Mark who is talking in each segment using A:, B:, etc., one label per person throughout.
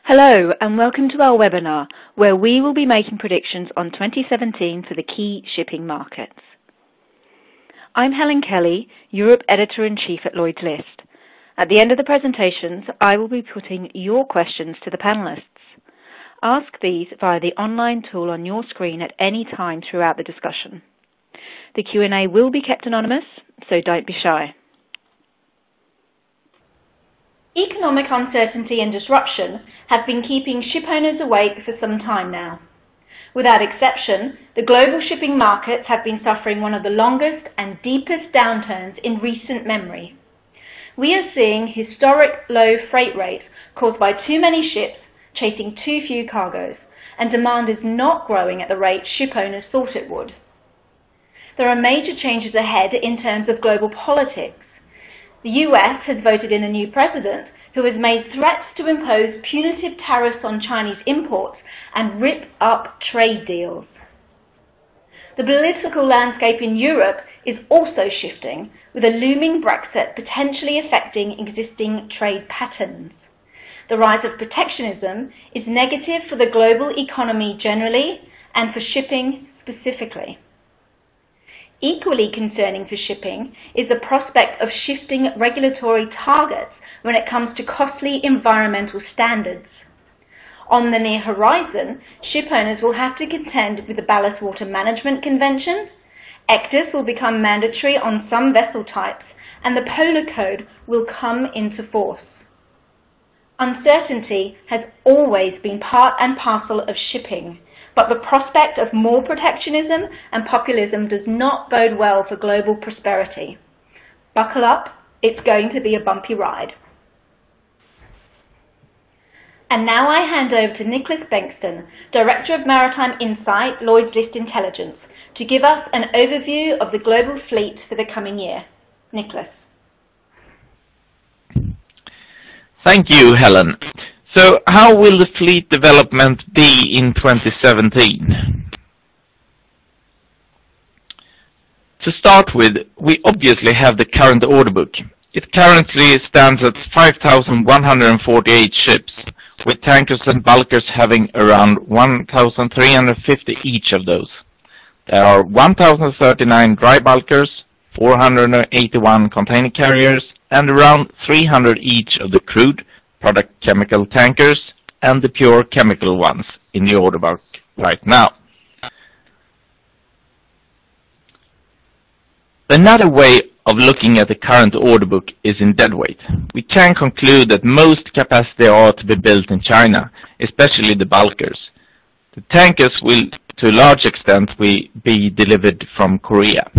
A: Hello and welcome to our webinar where we will be making predictions on 2017 for the key shipping markets. I'm Helen Kelly, Europe Editor-in-Chief at Lloyd's List. At the end of the presentations, I will be putting your questions to the panelists. Ask these via the online tool on your screen at any time throughout the discussion. The Q&A will be kept anonymous, so don't be shy. Economic uncertainty and disruption have been keeping shipowners awake for some time now. Without exception, the global shipping markets have been suffering one of the longest and deepest downturns in recent memory. We are seeing historic low freight rates caused by too many ships chasing too few cargoes, and demand is not growing at the rate shipowners thought it would. There are major changes ahead in terms of global politics. The US has voted in a new president who has made threats to impose punitive tariffs on Chinese imports and rip up trade deals. The political landscape in Europe is also shifting, with a looming Brexit potentially affecting existing trade patterns. The rise of protectionism is negative for the global economy generally and for shipping specifically. Equally concerning for shipping is the prospect of shifting regulatory targets when it comes to costly environmental standards. On the near horizon, shipowners will have to contend with the Ballast Water Management Convention, ECDIS will become mandatory on some vessel types, and the Polar Code will come into force. Uncertainty has always been part and parcel of shipping, but the prospect of more protectionism and populism does not bode well for global prosperity. Buckle up, it's going to be a bumpy ride. And now I hand over to Niklas Bengtsson, Director of Maritime Insight, Lloyd's List Intelligence, to give us an overview of the global fleet for the coming year. Niklas.
B: Thank you, Helen. So how will the fleet development be in 2017? To start with, we obviously have the current order book. It currently stands at 5,148 ships, with tankers and bulkers having around 1,350 each of those. There are 1,039 dry bulkers, 481 container carriers, and around 300 each of the crude, product chemical tankers, and the pure chemical ones in the order book right now. Another way of looking at the current order book is in deadweight. We can conclude that most capacity are to be built in China, especially the bulkers. The tankers will, to a large extent, be delivered from Korea.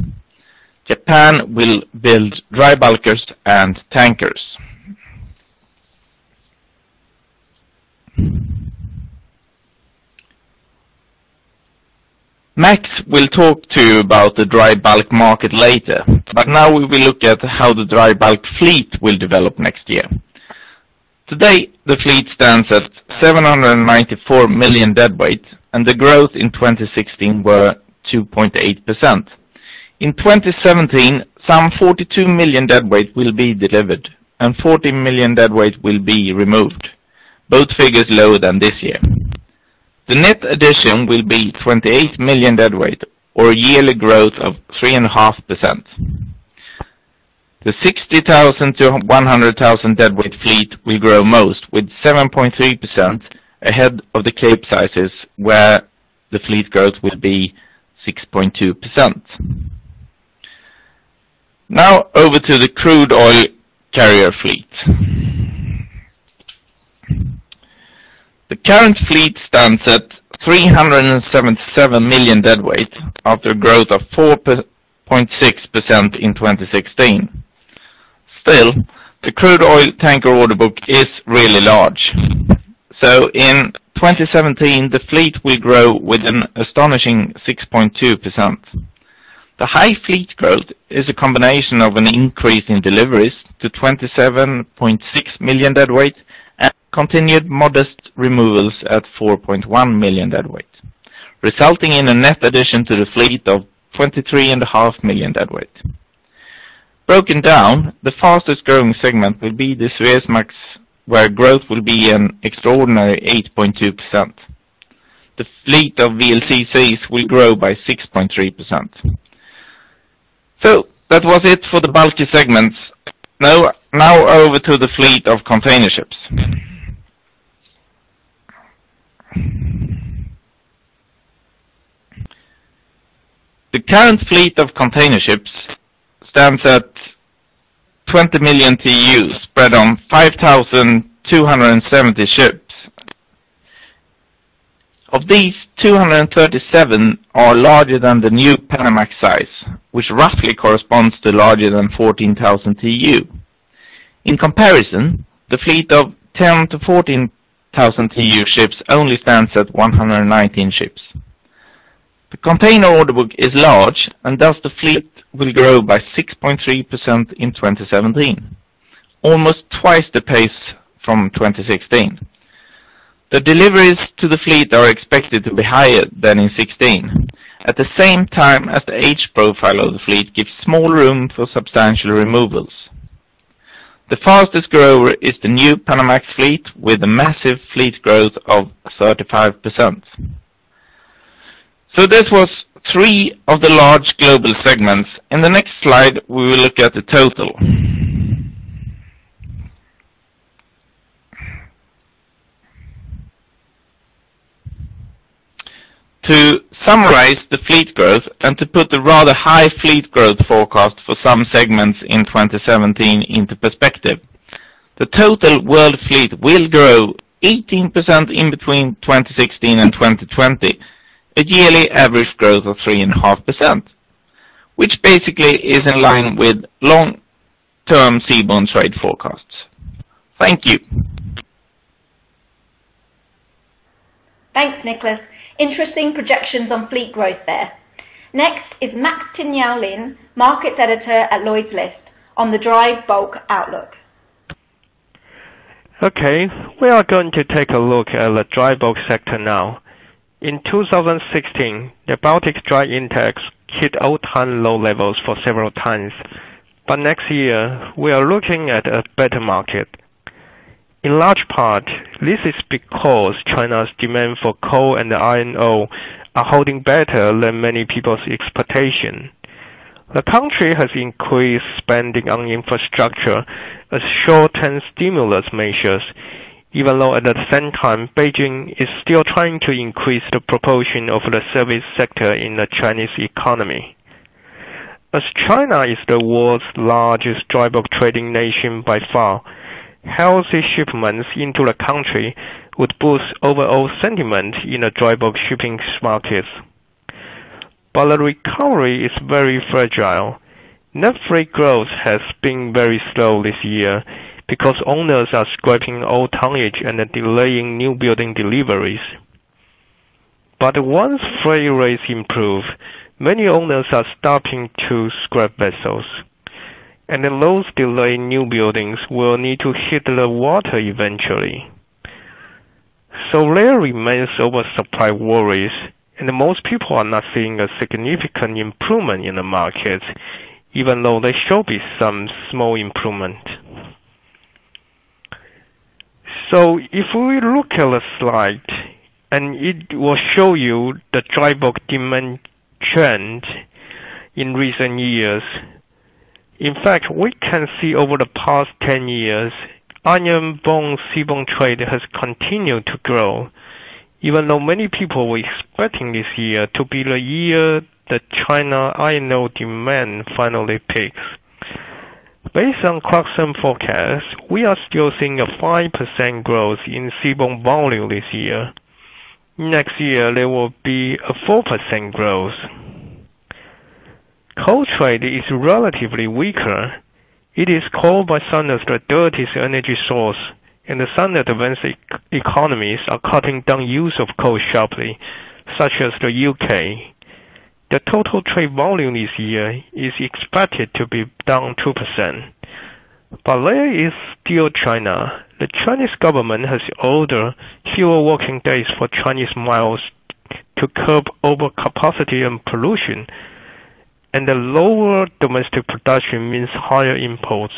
B: Japan will build dry bulkers and tankers. Max will talk to you about the dry bulk market later, but now we will look at how the dry bulk fleet will develop next year. Today, the fleet stands at 794 million deadweight, and the growth in 2016 were 2.8%. In 2017, some 42 million deadweight will be delivered, and 40 million deadweight will be removed, both figures lower than this year. The net addition will be 28 million deadweight, or a yearly growth of 3.5%. The 60,000 to 100,000 deadweight fleet will grow most, with 7.3% ahead of the Capesizes, where the fleet growth will be 6.2%. Now over to the crude oil carrier fleet. The current fleet stands at 377 million deadweight after a growth of 4.6% in 2016. Still, the crude oil tanker order book is really large. So in 2017, the fleet will grow with an astonishing 6.2%. The high fleet growth is a combination of an increase in deliveries to 27.6 million deadweight and continued modest removals at 4.1 million deadweight, resulting in a net addition to the fleet of 23.5 million deadweight. Broken down, the fastest growing segment will be the Suezmax where growth will be an extraordinary 8.2%. The fleet of VLCCs will grow by 6.3%. So that was it for the bulky segments. Now over to the fleet of container ships. The current fleet of container ships stands at 20 million TEU, spread on 5,270 ships. Of these, 237 are larger than the new Panamax size, which roughly corresponds to larger than 14,000 TEU. In comparison, the fleet of 10 to 14,000 TEU ships only stands at 119 ships. The container order book is large, and thus the fleet will grow by 6.3% in 2017, almost twice the pace from 2016. The deliveries to the fleet are expected to be higher than in 2016, at the same time as the age profile of the fleet gives small room for substantial removals. The fastest grower is the new Panamax fleet, with a massive fleet growth of 35%. So this was 3 of the large global segments. In the next slide, we will look at the total. To summarize the fleet growth and to put the rather high fleet growth forecast for some segments in 2017 into perspective, the total world fleet will grow 18% in between 2016 and 2020, a yearly average growth of 3.5%, which basically is in line with long-term seaborne trade forecasts. Thank you.
A: Thanks, Niklas. Interesting projections on fleet growth there. Next is Max Tin-Yao Lin, Markets Editor at Lloyd's List, on the dry bulk outlook.
C: Okay, we are going to take a look at the dry bulk sector now. In 2016, the Baltic Dry Index hit all-time low levels for several times, but next year we are looking at a better market. In large part, this is because China's demand for coal and iron ore are holding better than many people's expectation. The country has increased spending on infrastructure as short-term stimulus measures, even though at the same time Beijing is still trying to increase the proportion of the service sector in the Chinese economy. As China is the world's largest dry bulk trading nation by far, healthy shipments into the country would boost overall sentiment in the dry bulk shipping markets. But the recovery is very fragile. Net freight growth has been very slow this year because owners are scrapping old tonnage and delaying new building deliveries. But once freight rates improve, many owners are starting to scrap vessels, and those delayed new buildings will need to hit the water eventually. So there remains oversupply worries, and most people are not seeing a significant improvement in the market, even though there should be some small improvement. So if we look at the slide, and it will show you the dry bulk demand trend in recent years. In fact, we can see over the past 10 years, iron-bound seaborne trade has continued to grow, even though many people were expecting this year to be the year that China iron ore demand finally peaks. Based on Clarkson forecasts, we are still seeing a 5% growth in seaborne volume this year. Next year, there will be a 4% growth. Coal trade is relatively weaker. It is coal by some as the dirtiest energy source, and some advanced economies are cutting down use of coal sharply, such as the UK. The total trade volume this year is expected to be down 2%. But there is still China. The Chinese government has ordered fewer working days for Chinese miles to curb overcapacity and pollution, and the lower domestic production means higher imports.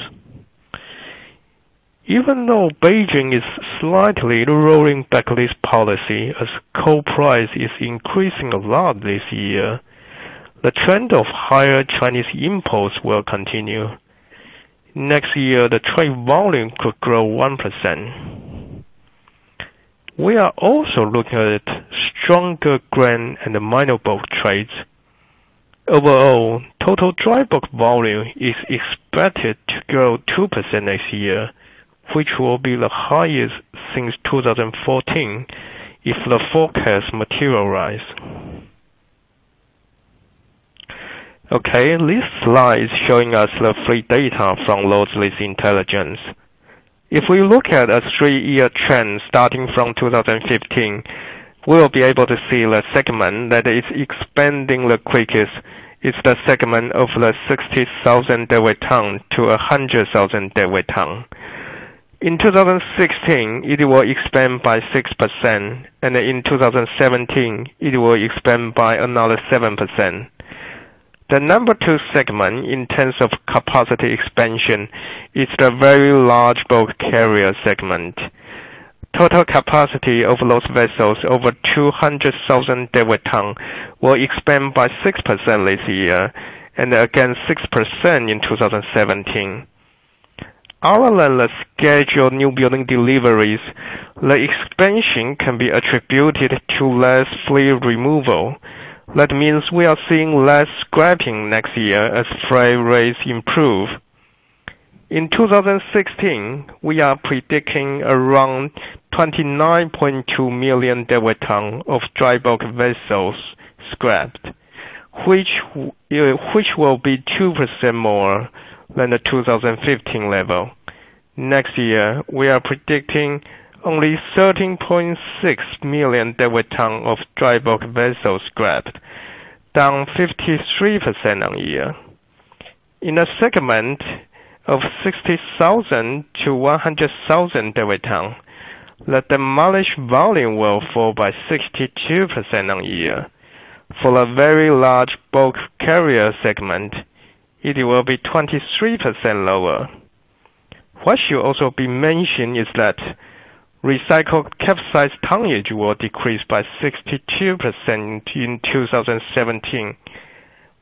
C: Even though Beijing is slightly rolling back this policy as coal price is increasing a lot this year, the trend of higher Chinese imports will continue. Next year, the trade volume could grow 1%. We are also looking at stronger grain and minor bulk trades. Overall, total dry bulk volume is expected to grow 2% next year, which will be the highest since 2014 if the forecast materialize. Okay, this slide is showing us the fleet data from Lloyd's List Intelligence. If we look at a 3-year trend starting from 2015, we will be able to see the segment that is expanding the quickest is the segment of the 60,000 deadweight ton to 100,000 deadweight ton. In 2016, it will expand by 6%, and in 2017, it will expand by another 7%. The number 2 segment in terms of capacity expansion is the very large bulk carrier segment. Total capacity of those vessels over 200,000 deadweight ton will expand by 6% this year, and again 6% in 2017. Other than the scheduled new building deliveries, the expansion can be attributed to less fleet removal. That means we are seeing less scrapping next year as freight rates improve. In 2016, we are predicting around 29.2 million deadweight ton of dry bulk vessels scrapped, which will be 2% more than the 2015 level. Next year, we are predicting only 13.6 million deadweight ton of dry bulk vessels scrapped, down 53% on year. In a segment of 60,000 to 100,000 deadweight ton, the demolished volume will fall by 62% on year. For the very large bulk carrier segment, it will be 23% lower. What should also be mentioned is that recycled capesize tonnage will decrease by 62% in 2017,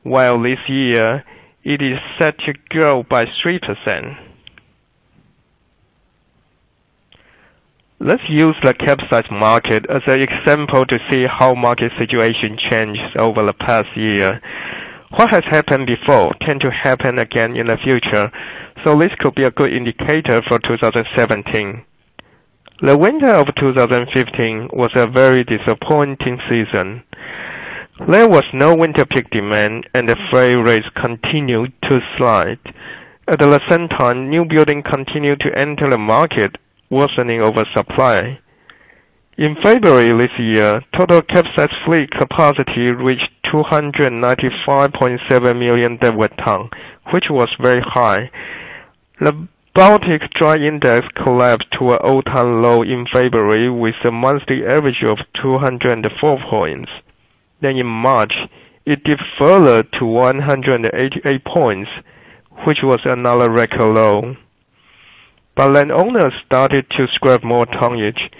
C: while this year it is set to grow by 3%. Let's use the capesize market as an example to see how market situation changes over the past year. What has happened before tends to happen again in the future, so this could be a good indicator for 2017. The winter of 2015 was a very disappointing season. There was no winter peak demand, and the freight rates continued to slide. At the same time, new building continued to enter the market, worsening oversupply. In February this year, total capesize fleet capacity reached 295.7 million deadweight ton, which was very high. The Baltic Dry Index collapsed to an all-time low in February with a monthly average of 204 points. Then in March, it dipped further to 188 points, which was another record low. But landowners started to scrap more tonnage.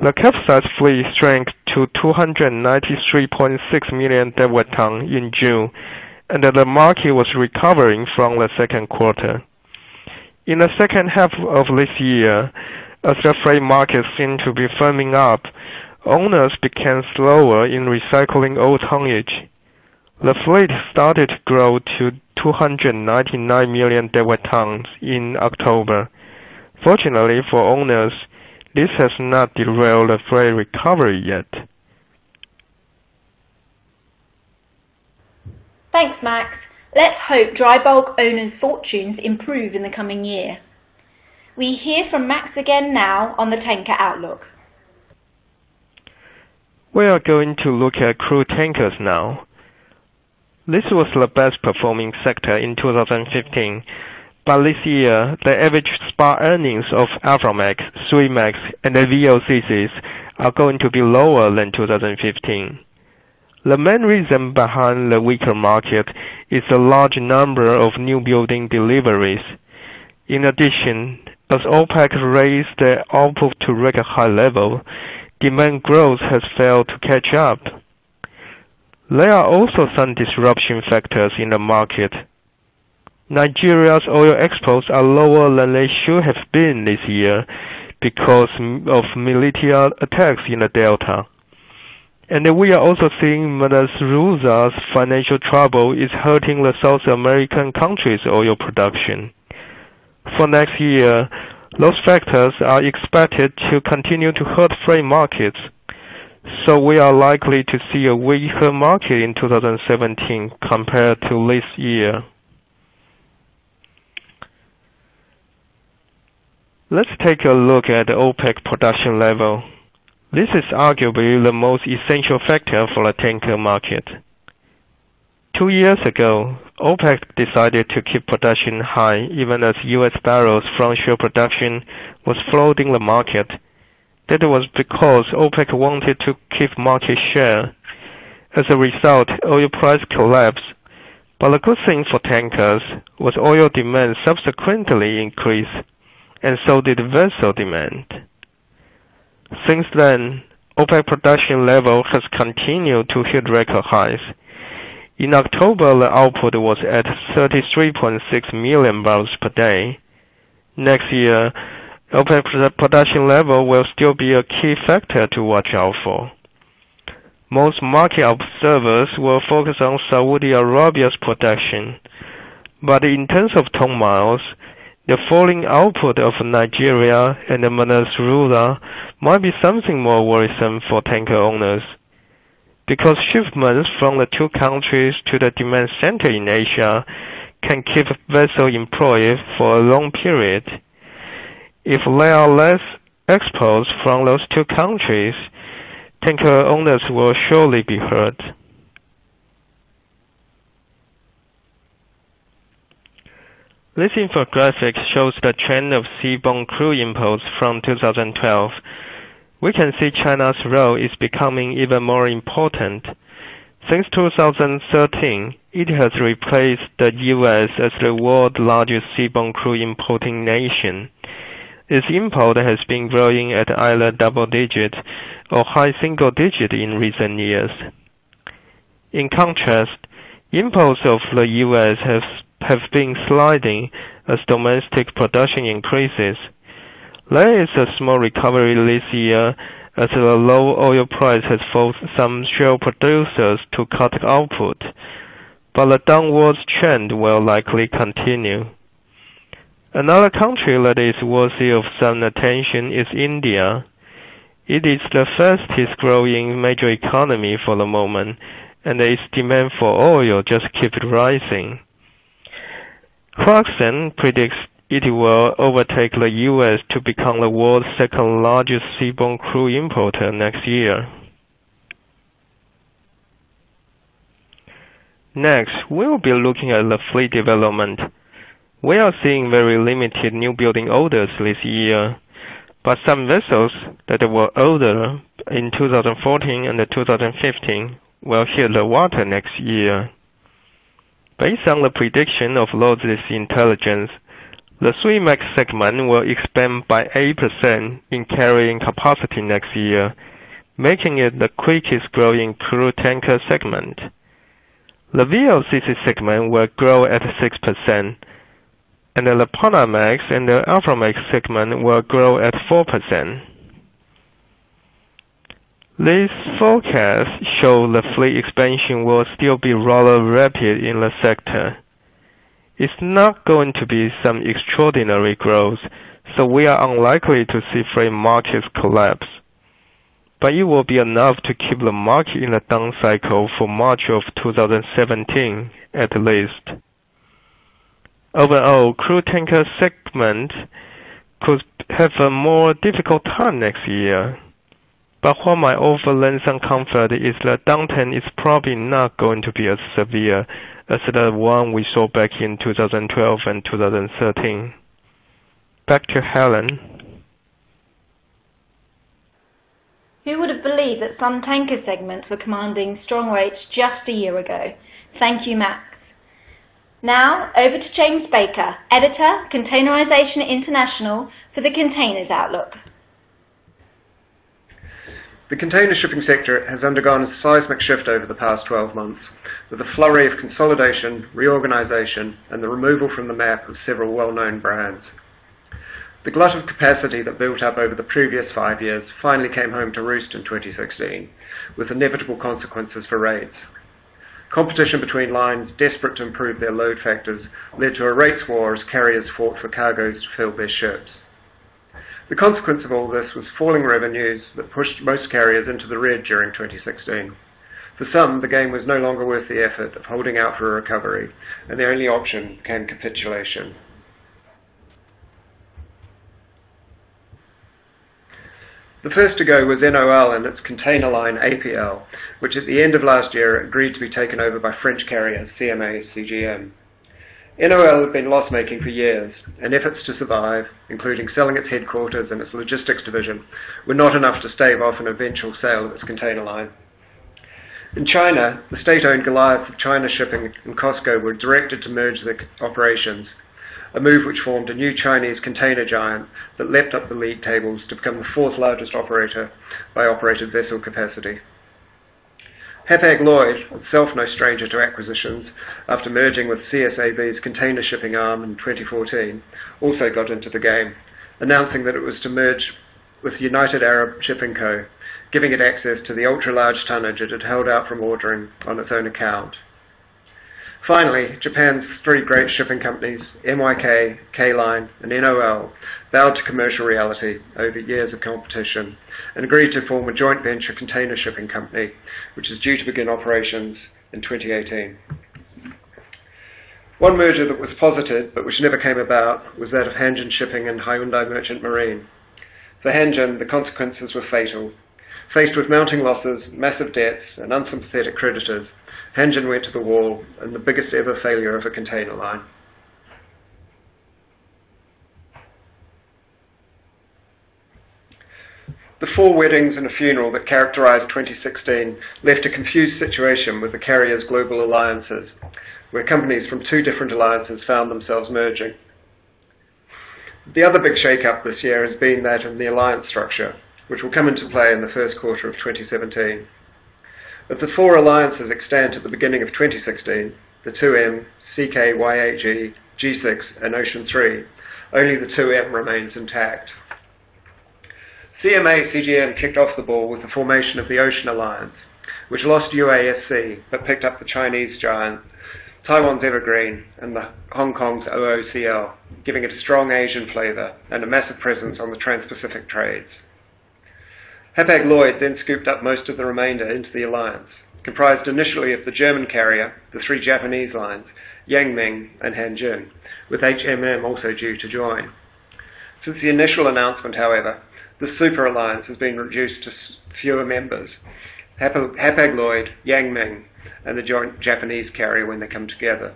C: The capesize fleet shrank to 293.6 million deadweight ton in June, and the market was recovering from the second quarter. In the second half of this year, as the freight market seemed to be firming up, owners became slower in recycling old tonnage. The fleet started to grow to 299 million deadweight tons in October. Fortunately for owners, this has not derailed the freight recovery yet.
A: Thanks, Max. Let's hope dry bulk owners' fortunes improve in the coming year. We hear from Max again now on the tanker outlook.
C: We are going to look at crude tankers now. This was the best performing sector in 2015, but this year the average spot earnings of Aframax, Suezmax, and the VLCCs are going to be lower than 2015. The main reason behind the weaker market is the large number of new building deliveries. In addition, As OPEC raised their output to record high level, demand growth has failed to catch up. There are also some disruption factors in the market. Nigeria's oil exports are lower than they should have been this year because of military attacks in the Delta. And we are also seeing Venezuela's financial trouble is hurting the South American countries' oil production. For next year, those factors are expected to continue to hurt freight markets, so we are likely to see a weaker market in 2017 compared to this year. Let's take a look at the OPEC production level. This is arguably the most essential factor for the tanker market. 2 years ago, OPEC decided to keep production high even as U.S. barrels from shale production was flooding the market. That was because OPEC wanted to keep market share. As a result, oil price collapsed. But the good thing for tankers was oil demand subsequently increased, and so did vessel demand. Since then, OPEC production level has continued to hit record highs. In October, the output was at 33.6 million barrels per day. Next year, OPEC production level will still be a key factor to watch out for. Most market observers will focus on Saudi Arabia's production, but in terms of ton miles, the falling output of Nigeria and Venezuela might be something more worrisome for tanker owners, because shipments from the two countries to the demand center in Asia can keep vessels employed for a long period. If there are less exports from those two countries, tanker owners will surely be hurt. This infographic shows the trend of seaborne crude imports from 2012. We can see China's role is becoming even more important. Since 2013, it has replaced the U.S. as the world's largest seaborne crude importing nation. Its import has been growing at either double-digit or high single-digit in recent years. In contrast, imports of the U.S. have been sliding as domestic production increases. There is a small recovery this year as the low oil price has forced some shale producers to cut output, but the downward trend will likely continue. Another country that is worthy of some attention is India. It is the fastest growing major economy for the moment, and its demand for oil just keeps rising. Clarkson predicts it will overtake the U.S. to become the world's second largest seaborne crude importer next year. Next, we will be looking at the fleet development. We are seeing very limited new building orders this year, but some vessels that were older in 2014 and 2015 will hit the water next year. Based on the prediction of Lloyd's intelligence, the Suezmax segment will expand by 8% in carrying capacity next year, making it the quickest growing crude tanker segment. The VLCC segment will grow at 6%, and the Panamax and the Aframax segment will grow at 4%. These forecasts show the fleet expansion will still be rather rapid in the sector. It's not going to be some extraordinary growth, so we are unlikely to see freight markets collapse. But it will be enough to keep the market in a down cycle for March of 2017 at least. Overall, crude tanker segment could have a more difficult time next year. But what might offer them some comfort is that downturn is probably not going to be as severe as the one we saw back in 2012 and 2013. Back to Helen.
A: Who would have believed that some tanker segments were commanding strong rates just a year ago? Thank you, Max. Now, over to James Baker, Editor, Containerization International, for the Containers Outlook.
D: The container shipping sector has undergone a seismic shift over the past 12 months, with a flurry of consolidation, reorganization, and the removal from the map of several well-known brands. The glut of capacity that built up over the previous 5 years finally came home to roost in 2016, with inevitable consequences for rates. Competition between lines desperate to improve their load factors led to a rates war as carriers fought for cargoes to fill their ships. The consequence of all this was falling revenues that pushed most carriers into the red during 2016. For some, the game was no longer worth the effort of holding out for a recovery, and the only option became capitulation. The first to go was NOL and its container line APL, which at the end of last year agreed to be taken over by French carrier CMA-CGM. NOL had been loss-making for years, and efforts to survive, including selling its headquarters and its logistics division, were not enough to stave off an eventual sale of its container line. In China, the state-owned Goliath of China Shipping and COSCO were directed to merge their operations, a move which formed a new Chinese container giant that leapt up the league tables to become the fourth largest operator by operated vessel capacity. Lloyd, itself no stranger to acquisitions, after merging with CSAV's container shipping arm in 2014, also got into the game, announcing that it was to merge with United Arab Shipping Co., giving it access to the ultra-large tonnage it had held out from ordering on its own account. Finally, Japan's three great shipping companies, MYK, K-Line, and NOL, bowed to commercial reality over years of competition and agreed to form a joint venture container shipping company, which is due to begin operations in 2018. One merger that was posited, but which never came about, was that of Hanjin Shipping and Hyundai Merchant Marine. For Hanjin, the consequences were fatal. Faced with mounting losses, massive debts, and unsympathetic creditors, Hanjin went to the wall in the biggest ever failure of a container line. The 4 weddings and a funeral that characterized 2016 left a confused situation with the carriers' global alliances, where companies from 2 different alliances found themselves merging. The other big shake-up this year has been that of the alliance structure, which will come into play in the first quarter of 2017. Of the 4 alliances extant at the beginning of 2016, the 2M, CKYAG, G6 and Ocean 3, only the 2M remains intact. CMA-CGM kicked off the ball with the formation of the Ocean Alliance, which lost UASC but picked up the Chinese giant, Taiwan's Evergreen and the Hong Kong's OOCL, giving it a strong Asian flavour and a massive presence on the Trans-Pacific trades. Lloyd then scooped up most of the remainder into the alliance, comprised initially of the German carrier, the 3 Japanese lines, Yangming and Hanjin, with HMM also due to join. Since the initial announcement, however, the super alliance has been reduced to fewer members, Lloyd, Yangming, and the joint Japanese carrier when they come together.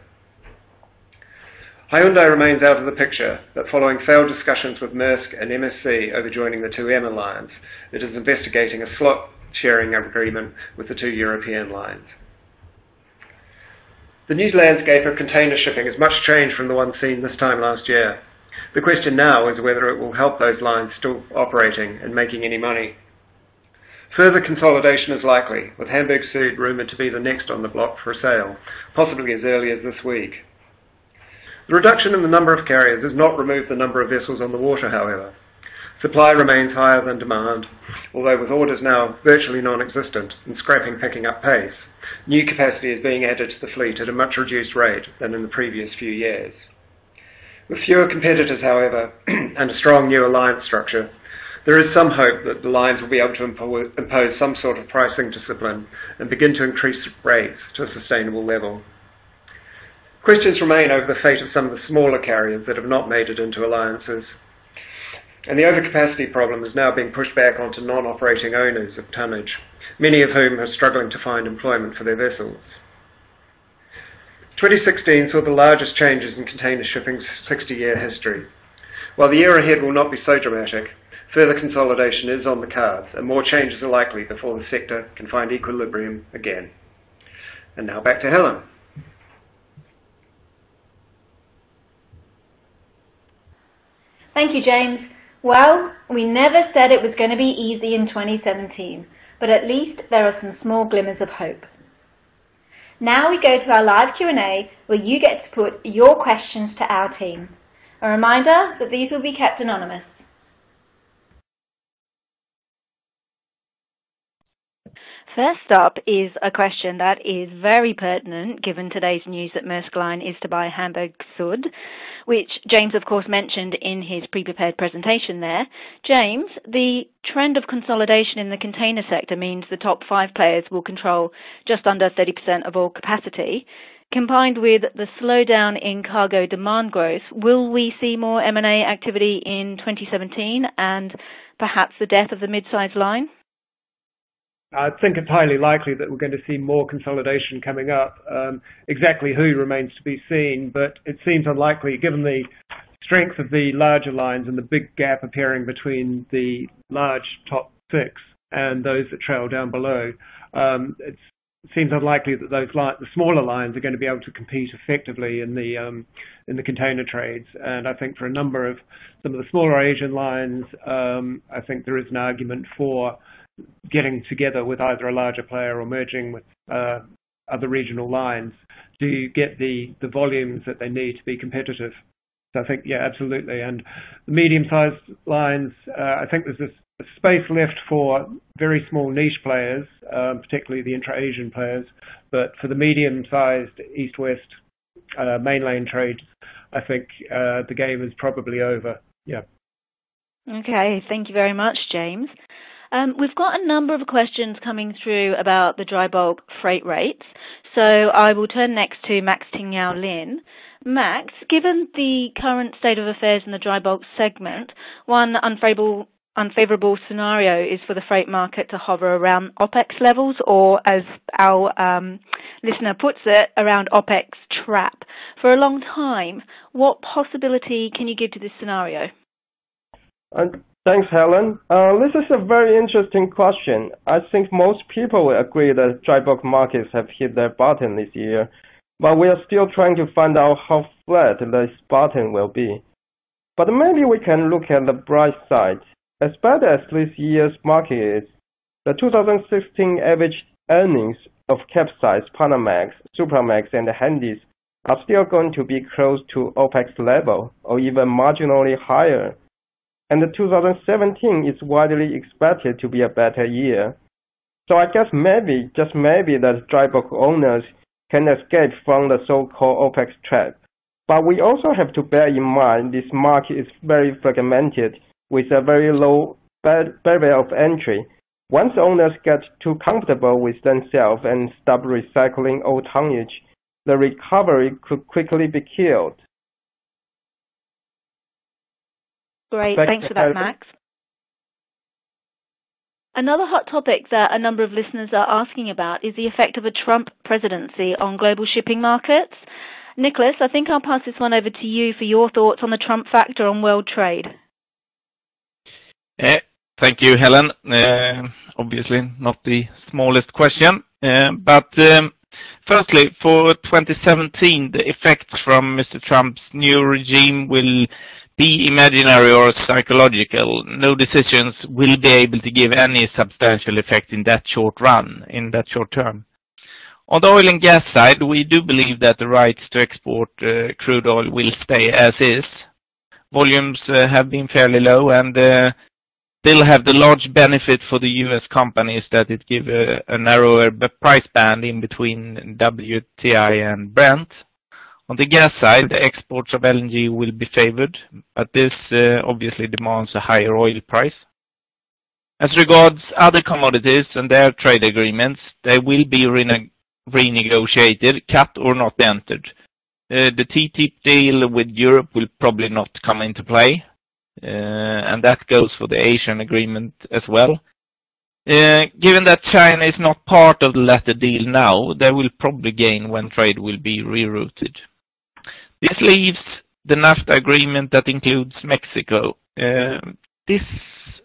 D: Hyundai remains out of the picture, but following failed discussions with Maersk and MSC over joining the 2M alliance, it is investigating a slot-sharing agreement with the 2 European lines. The new landscape of container shipping has much changed from the one seen this time last year. The question now is whether it will help those lines still operating and making any money. Further consolidation is likely, with Hamburg Süd rumoured to be the next on the block for a sale, possibly as early as this week. The reduction in the number of carriers has not removed the number of vessels on the water, however. Supply remains higher than demand, although with orders now virtually non-existent and scrapping picking up pace, new capacity is being added to the fleet at a much reduced rate than in the previous few years. With fewer competitors, however, and a strong new alliance structure, there is some hope that the lines will be able to impose some sort of pricing discipline and begin to increase rates to a sustainable level. Questions remain over the fate of some of the smaller carriers that have not made it into alliances, and the overcapacity problem is now being pushed back onto non-operating owners of tonnage, many of whom are struggling to find employment for their vessels. 2016 saw the largest changes in container shipping's 60-year history. While the year ahead will not be so dramatic, further consolidation is on the cards, and more changes are likely before the sector can find equilibrium again. And now back to Helen.
A: Thank you, James. Well, we never said it was going to be easy in 2017, but at least there are some small glimmers of hope. Now we go to our live Q&A, where you get to put your questions to our team. A reminder that these will be kept anonymous. First up is a question that is very pertinent given today's news that Maersk Line is to buy Hamburg Sud, which James of course mentioned in his pre-prepared presentation there. James, the trend of consolidation in the container sector means the top 5 players will control just under 30% of all capacity. Combined with the slowdown in cargo demand growth, will we see more M&A activity in 2017 and perhaps the death of the mid-size line?
D: I think it's highly likely that we're going to see more consolidation coming up. Exactly who remains to be seen, but it seems unlikely given the strength of the larger lines and the big gap appearing between the large top 6 and those that trail down below. It seems unlikely that the smaller lines are going to be able to compete effectively in the container trades. And I think for a number of some of the smaller Asian lines, I think there is an argument for getting together with either a larger player or merging with other regional lines to get the volumes that they need to be competitive. So I think, yeah, absolutely. And the medium-sized lines, I think there's a space left for very small niche players, particularly the intra-Asian players. But for the medium-sized east-west main lane trades, I think the game is probably over. Yeah.
A: Okay, thank you very much, James. We've got a number of questions coming through about the dry bulk freight rates, so I will turn next to Max Tingyao Lin. Max, given the current state of affairs in the dry bulk segment, one unfavorable scenario is for the freight market to hover around OPEC levels, or as our listener puts it, around OPEC's trap. For a long time, what possibility can you give to this scenario?
E: Thanks, Helen. This is a very interesting question. I think most people will agree that dry bulk markets have hit their bottom this year, but we are still trying to find out how flat this bottom will be. But maybe we can look at the bright side. As bad as this year's market is, the 2016 average earnings of Capesize, Panamax, Supramax, and Handys are still going to be close to OPEC's level, or even marginally higher. And 2017 is widely expected to be a better year. So I guess maybe, just maybe, that dry bulk owners can escape from the so-called OPEC trap. But we also have to bear in mind this market is very fragmented with a very low barrier of entry. Once owners get too comfortable with themselves and stop recycling old tonnage, the recovery could quickly be killed.
A: Great, thanks for that, Max. Another hot topic that a number of listeners are asking about is the effect of a Trump presidency on global shipping markets. Niklas, I think I'll pass this one over to you for your thoughts on the Trump factor on world trade.
B: Thank you, Helen. Obviously not the smallest question, but firstly, for 2017, the effects from Mr. Trump's new regime will be imaginary or psychological. No decisions will be able to give any substantial effect in that short term. On the oil and gas side, we do believe that the rights to export crude oil will stay as is. Volumes have been fairly low and still have the large benefit for the U.S. companies that it give a narrower price band in between WTI and Brent. On the gas side, the exports of LNG will be favored, but this obviously demands a higher oil price. As regards other commodities and their trade agreements, they will be renegotiated, cut or not entered. The TTIP deal with Europe will probably not come into play, and that goes for the Asian agreement as well. Given that China is not part of the latter deal now, they will probably gain when trade will be rerouted. This leaves the NAFTA agreement that includes Mexico. This,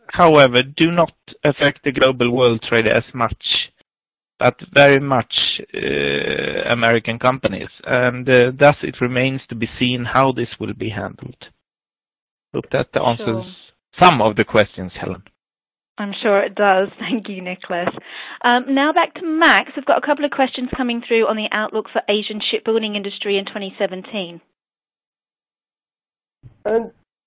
B: however, do not affect the global world trade as much, but very much American companies, and thus it remains to be seen how this will be handled. Hope that answers
A: Sure.
B: some of the questions, Helen.
A: I'm sure it does. Thank you, Niklas. Now back to Max. We've got a couple of questions coming through on the outlook for Asian shipbuilding industry in 2017.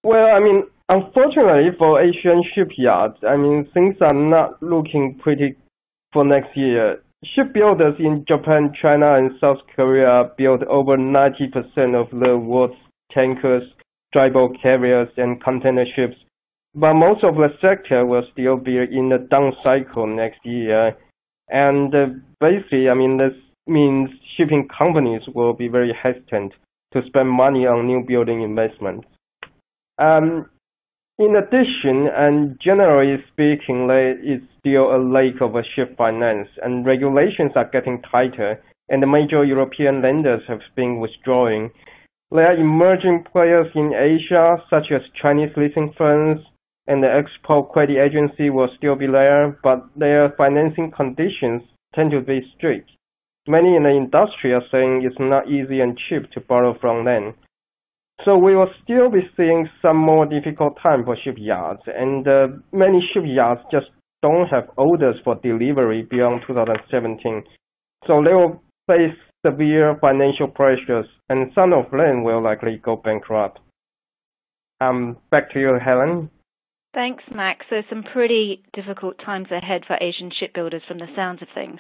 E: Well, I mean, unfortunately for Asian shipyards, I mean, things are not looking pretty for next year. Shipbuilders in Japan, China, and South Korea build over 90% of the world's tankers, dry bulk carriers, and container ships. But most of the sector will still be in the down cycle next year. And basically, I mean, this means shipping companies will be very hesitant to spend money on new building investments. In addition, and generally speaking, there is still a lack of ship finance, and regulations are getting tighter, and the major European lenders have been withdrawing. There are emerging players in Asia, such as Chinese leasing firms, and the export credit agency will still be there, but their financing conditions tend to be strict. Many in the industry are saying it's not easy and cheap to borrow from them. So we will still be seeing some more difficult time for shipyards, and many shipyards just don't have orders for delivery beyond 2017. So they will face severe financial pressures, and some of them will likely go bankrupt. Back to you, Helen.
A: Thanks, Max. So some pretty difficult times ahead for Asian shipbuilders from the sounds of things.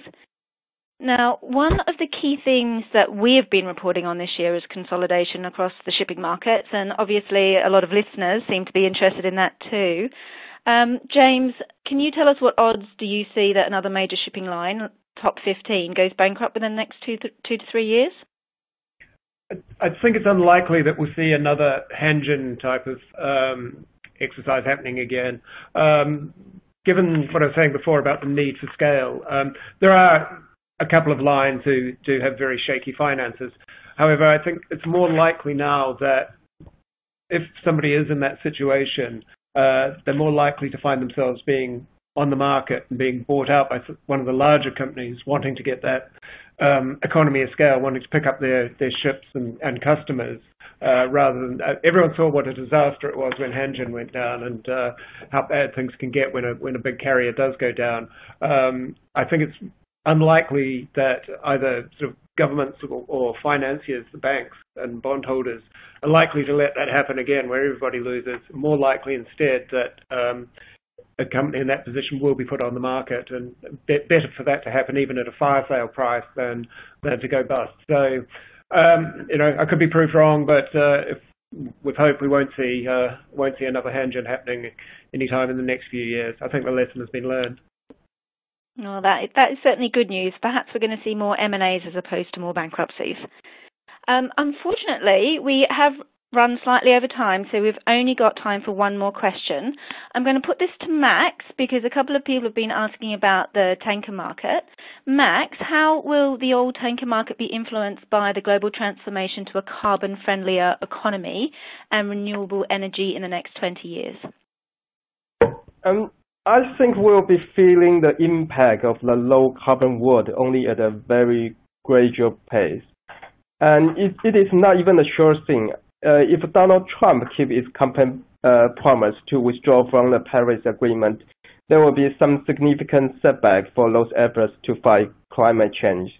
A: Now, one of the key things that we have been reporting on this year is consolidation across the shipping markets, and obviously a lot of listeners seem to be interested in that too. James, can you tell us what odds do you see that another major shipping line, top 15, goes bankrupt within the next 2 to 3 years?
D: I think it's unlikely that we'll see another Hanjin type of exercise happening again. Given what I was saying before about the need for scale, there are a couple of lines who do have very shaky finances. However, I think it's more likely now that if somebody is in that situation, they're more likely to find themselves being on the market and being bought out by one of the larger companies wanting to get that economy of scale, wanting to pick up their ships and customers, rather than everyone saw what a disaster it was when Hanjin went down, and how bad things can get when a big carrier does go down. I think it's unlikely that either sort of governments or financiers, the banks and bondholders, are likely to let that happen again, where everybody loses. More likely instead that a company in that position will be put on the market, and better for that to happen even at a fire sale price than to go bust. So, I could be proved wrong, but with hope we won't see another Hanjin happening anytime in the next few years. I think the lesson has been learned.
A: Well, that is certainly good news. Perhaps we're going to see more M&As as opposed to more bankruptcies. Unfortunately, we have run slightly over time, so we've only got time for one more question. I'm going to put this to Max because a couple of people have been asking about the tanker market. Max, how will the old tanker market be influenced by the global transformation to a carbon-friendlier economy and renewable energy in the next 20 years?
E: I think we'll be feeling the impact of the low carbon world only at a very gradual pace. And it is not even a sure thing. If Donald Trump keeps his campaign promise to withdraw from the Paris Agreement, there will be some significant setback for those efforts to fight climate change.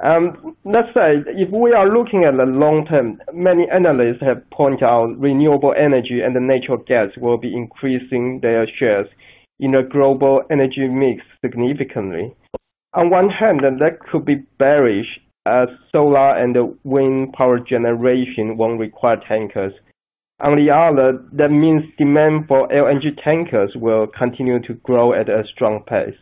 E: Let's say, if we are looking at the long term, many analysts have pointed out renewable energy and the natural gas will be increasing their shares in the global energy mix significantly. On one hand, that could be bearish as solar and wind power generation won't require tankers. On the other, that means demand for LNG tankers will continue to grow at a strong pace.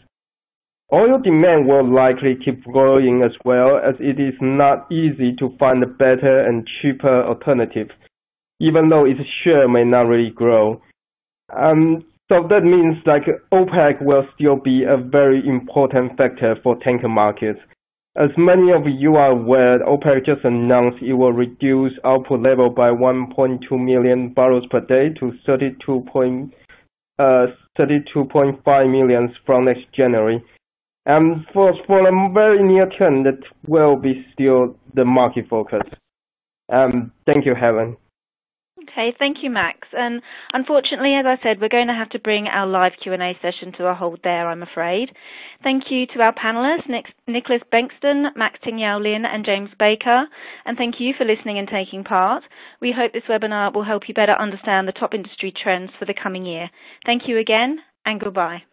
E: Oil demand will likely keep growing as well, as it is not easy to find a better and cheaper alternative, even though its share may not really grow. So that means like OPEC will still be a very important factor for tanker markets. As many of you are aware, OPEC just announced it will reduce output level by 1.2 million barrels per day to 32.5 million from next January. And for a very near term, that will be still the market focus. Thank you, Helen.
A: Okay, thank you, Max. And unfortunately, as I said, we're going to have to bring our live Q&A session to a halt there, I'm afraid. Thank you to our panelists, Niklas Bengtsson, Max Ting-Yao-Lin, and James Baker. And thank you for listening and taking part. We hope this webinar will help you better understand the top industry trends for the coming year. Thank you again, and goodbye.